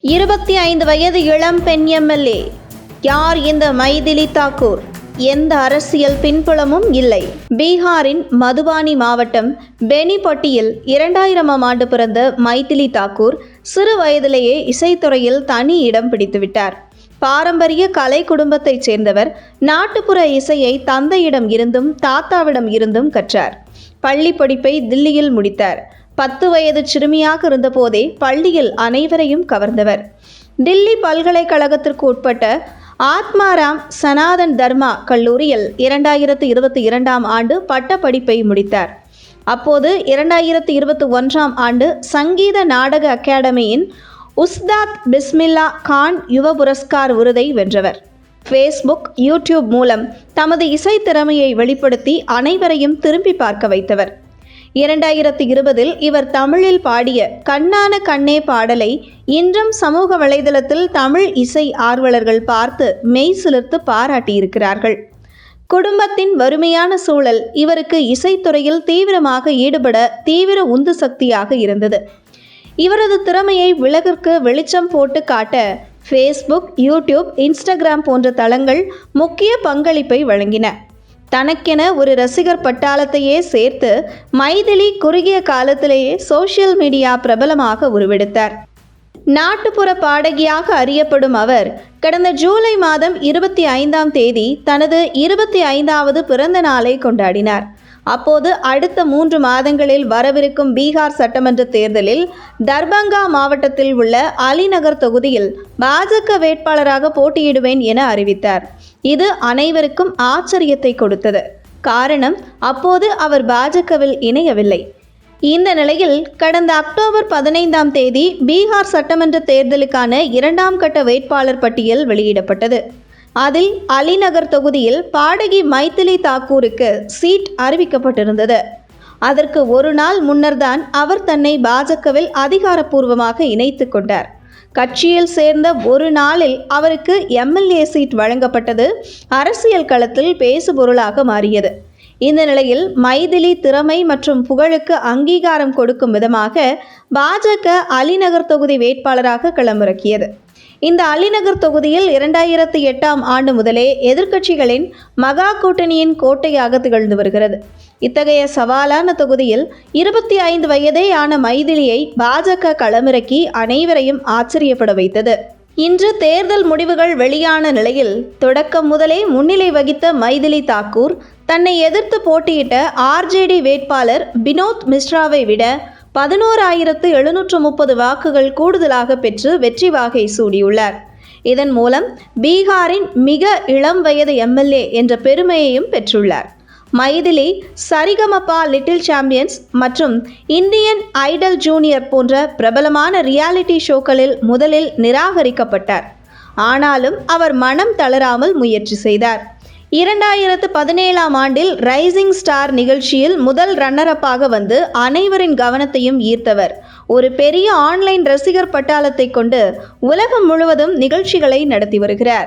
25 வயது இளம் பெண் எம்எல்ஏ. யார் இந்த மைதிலி தாக்கூர்? எந்த அரசியல் பின்புலமும் இல்லை. பீகாரின் மதுபானி மாவட்டம் பெனிபட்டியில் 2000ஆம் ஆண்டு பிறந்த மைதிலி தாக்கூர் சிறு வயதிலேயே இசைத்துறையில் தனி இடம் பிடித்துவிட்டார். பாரம்பரிய கலை குடும்பத்தைச் சேர்ந்தவர். நாட்டுப்புற இசையை தந்தையிடம் இருந்தும் தாத்தாவிடம் இருந்தும் கற்றார். பள்ளி படிப்பை தில்லியில் முடித்தார். 10 வயது சிறுமியாக இருந்தபோதே பள்ளியில் அனைவரையும் கவர்ந்தவர். தில்லி பல்கலைக்கழகத்திற்கு உட்பட்ட ஆத்மாராம் சனாதன் தர்மா கல்லூரியில் 2022ஆம் ஆண்டு பட்டப்படிப்பை முடித்தார். அப்போது 2021ஆம் ஆண்டு சங்கீத நாடக அகாடமியின் உஸ்தாத் பிஸ்மில்லா கான் யுவ புரஸ்கார் விருதை வென்றவர். ஃபேஸ்புக், யூடியூப் மூலம் தமது இசை திறமையை வெளிப்படுத்தி அனைவரையும் திரும்பி பார்க்க வைத்தவர். 2020இல் இவர் தமிழில் பாடிய கண்ணான கண்ணே பாடலை இன்றும் சமூக வலைதளத்தில் தமிழ் இசை ஆர்வலர்கள் பார்த்து மெய் சிலிர்த்து பாராட்டியிருக்கிறார்கள். குடும்பத்தின் வறுமையான சூழல் இவருக்கு இசைத்துறையில் தீவிரமாக ஈடுபட தீவிர உந்து சக்தியாக இருந்தது. இவரது திறமையை உலகிற்கு வெளிச்சம் போட்டு காட்ட ஃபேஸ்புக், யூடியூப், இன்ஸ்டாகிராம் போன்ற தளங்கள் முக்கிய பங்களிப்பை வழங்கின. தனக்கென ஒரு ரசிகர் பட்டாளத்தையே சேர்த்து மைதிலி குறுகிய காலத்திலேயே சோஷியல் மீடியா பிரபலமாக உருவெடுத்தார். நாட்டுப்புற பாடகியாக அறியப்படும் அவர் கடந்த ஜூலை மாதம் 25ஆம் தேதி தனது 25வது பிறந்த நாளை கொண்டாடினார். அப்போது அடுத்த 3 மாதங்களில் வரவிருக்கும் பீகார் சட்டமன்ற தேர்தலில் தர்பங்கா மாவட்டத்தில் உள்ள அலிநகர் தொகுதியில் பாஜக வேட்பாளராக போட்டியிடுவேன் என அறிவித்தார். இது அனைவருக்கும் ஆச்சரியத்தை கொடுத்தது. காரணம், அப்போது அவர் பாஜகவில் இணையவில்லை. இந்த நிலையில் கடந்த அக்டோபர் 15ஆம் தேதி பீகார் சட்டமன்ற தேர்தலுக்கான 2ஆம் கட்ட வேட்பாளர் பட்டியல் வெளியிடப்பட்டது. அதில் அலிநகர் தொகுதியில் பாடகி மைதிலி தாக்கூருக்கு சீட் அறிவிக்கப்பட்டிருந்தது. அதற்கு ஒரு நாள் முன்னர்தான் அவர் தன்னை பாஜகவில் அதிகாரப்பூர்வமாக இணைத்து கொண்டார். கட்சியில் சேர்ந்த ஒரு நாளில் அவருக்கு எம்எல்ஏ சீட் வழங்கப்பட்டது அரசியல் களத்தில் பேசுபொருளாக மாறியது. இந்த நிலையில் மைதிலி திறமை மற்றும் புகழுக்கு அங்கீகாரம் கொடுக்கும் விதமாக பாஜக அலிநகர் தொகுதி வேட்பாளராக களமிறக்கியது. இந்த அலிநகர் தொகுதியில் 2008ஆம் ஆண்டு முதலே எதிர்க்கட்சிகளின் மகா கூட்டணியின் கோட்டையாக திகழ்ந்து வருகிறது. இத்தகைய சவாலான தொகுதியில் 25 வயதே ஆன மைதிலியை பாஜக களமிறக்கி அனைவரையும் ஆச்சரியப்பட வைத்தது. இன்று தேர்தல் முடிவுகள் வெளியான நிலையில் தொடக்கம் முதலே முன்னிலை வகித்த மைதிலி தாக்கூர் தன்னை எதிர்த்து போட்டியிட்ட ஆர்ஜேடி வேட்பாளர் பினோத் மிஸ்ராவை விட 11,730 வாக்குகள் கூடுதலாக பெற்று வெற்றி வாகை சூடியுள்ளார். இதன் மூலம் பீகாரின் மிக இளம் வயது எம்எல்ஏ என்ற பெருமையையும் பெற்றுள்ளார். மைதிலி சரிகமபா லிட்டில் சாம்பியன்ஸ் மற்றும் இந்தியன் ஐடல் ஜூனியர் போன்ற பிரபலமான ரியாலிட்டி ஷோக்களில் முதலில் நிராகரிக்கப்பட்டார். ஆனாலும் அவர் மனம் தளராமல் முயற்சி செய்தார். 2017ஆம் ஆண்டில் ரைசிங் ஸ்டார் நிகழ்ச்சியில் முதல் ரன்னரப்பாக வந்து அனைவரின் கவனத்தையும் ஈர்த்தவர். ஒரு பெரிய ஆன்லைன் ரசிகர் பட்டாளத்தை கொண்டு உலகம் முழுவதும் நிகழ்ச்சிகளை நடத்தி வருகிறார்.